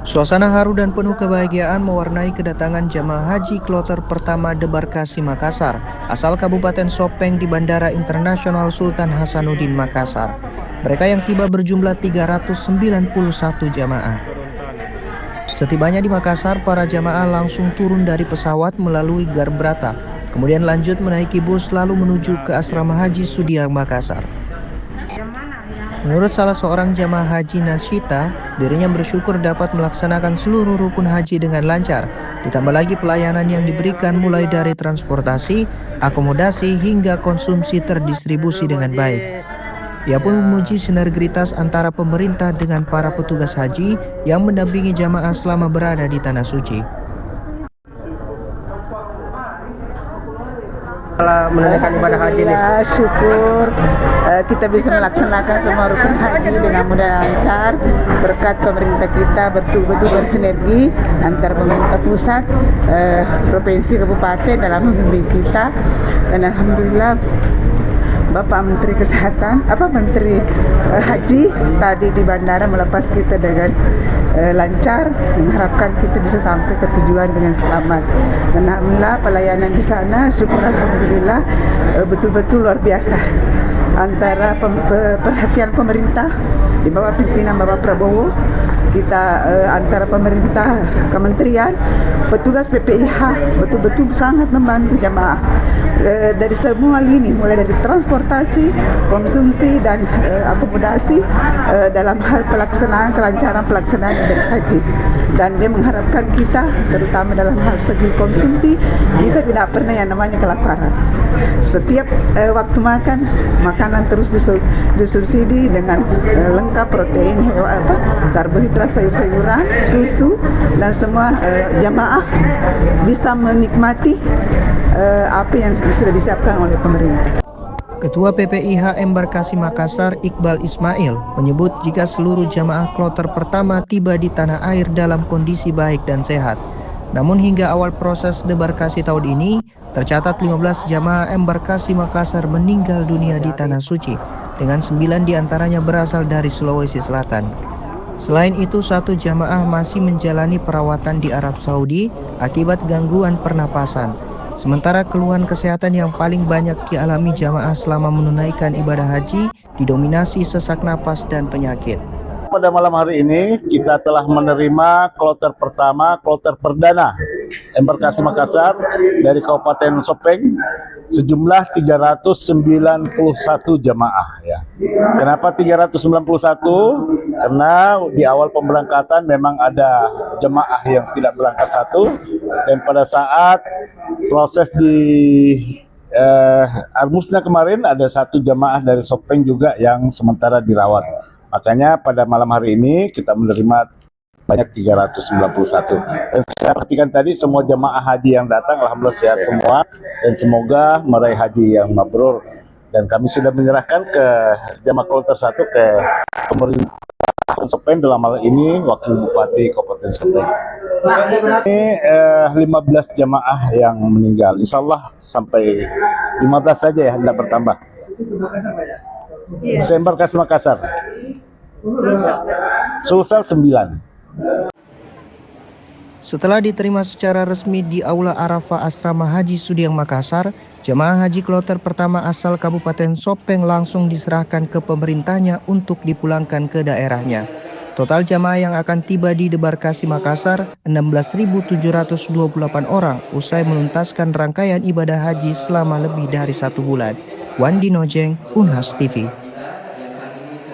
Suasana haru dan penuh kebahagiaan mewarnai kedatangan jamaah haji kloter pertama Debarkasi Makassar asal Kabupaten Sopeng di Bandara Internasional Sultan Hasanuddin Makassar. Mereka yang tiba berjumlah 391 jamaah. Setibanya di Makassar, para jamaah langsung turun dari pesawat melalui Garbrata, kemudian lanjut menaiki bus lalu menuju ke asrama haji Sudiang Makassar. Menurut salah seorang jamaah haji Nasyita, dirinya bersyukur dapat melaksanakan seluruh rukun haji dengan lancar, ditambah lagi pelayanan yang diberikan mulai dari transportasi, akomodasi hingga konsumsi terdistribusi dengan baik. Ia pun memuji sinergitas antara pemerintah dengan para petugas haji yang mendampingi jamaah selama berada di Tanah Suci. Menunaikan ibadah haji ini, syukur kita bisa melaksanakan semua rukun haji dengan mudah dan lancar berkat pemerintah kita betul-betul bersinergi antara pemerintah pusat, provinsi, kabupaten dalam membimbing kita, dan alhamdulillah Bapak Menteri Kesehatan, Menteri Haji tadi di bandara melepas kita dengan lancar, mengharapkan kita bisa sampai ke tujuan dengan selamat. Dan alhamdulillah pelayanan di sana, syukur alhamdulillah betul-betul luar biasa. Antara perhatian pemerintah di bawah pimpinan Bapak Prabowo, kita antara pemerintah, kementerian, petugas PPIH betul-betul sangat membantu jamaah dari semua lini, mulai dari transportasi, konsumsi dan akomodasi dalam hal pelaksanaan, kelancaran pelaksanaan ibadah haji. Dan dia mengharapkan kita, terutama dalam hal segi konsumsi, kita tidak pernah yang namanya kelaparan. Setiap waktu makan, makanan terus disubsidi dengan lengkap protein, karbohidrat, sayur-sayuran, susu, dan semua jamaah bisa menikmati apa yang sudah disiapkan oleh pemerintah. Ketua PPIH Embarkasi Makassar, Iqbal Ismail, menyebut jika seluruh jamaah kloter pertama tiba di tanah air dalam kondisi baik dan sehat. Namun hingga awal proses debarkasi tahun ini, tercatat 15 jamaah Embarkasi Makassar meninggal dunia di Tanah Suci, dengan 9 diantaranya berasal dari Sulawesi Selatan. Selain itu, 1 jamaah masih menjalani perawatan di Arab Saudi akibat gangguan pernapasan. Sementara keluhan kesehatan yang paling banyak dialami jamaah selama menunaikan ibadah haji didominasi sesak napas dan penyakit. Pada malam hari ini kita telah menerima kloter pertama, kloter perdana Embarkasi Makassar dari Kabupaten Sopeng sejumlah 391 jamaah ya. Kenapa 391? Karena di awal pemberangkatan memang ada jemaah yang tidak berangkat satu, dan pada saat proses di Arbusna kemarin ada 1 jamaah dari Sopeng juga yang sementara dirawat. Makanya pada malam hari ini kita menerima banyak 391. Dan saya perhatikan tadi semua jamaah haji yang datang alhamdulillah sehat semua, dan semoga meraih haji yang mabrur. Dan kami sudah menyerahkan ke jamaah kloter 1 ke pemerintah Sopeng, dalam hal ini Wakil Bupati Kabupaten Sopeng. Ini 15 jamaah yang meninggal. Insya Allah sampai 15 saja ya, tidak bertambah. Embarkasi Makassar. Sulsel 9. Setelah diterima secara resmi di Aula Arafah Asrama Haji Sudiang Makassar, jemaah haji kloter pertama asal Kabupaten Sopeng langsung diserahkan ke pemerintahnya untuk dipulangkan ke daerahnya. Total jamaah yang akan tiba di Debarkasi Makassar 16.728 orang usai menuntaskan rangkaian ibadah haji selama lebih dari 1 bulan. Wandi Nojeng, Unhas TV.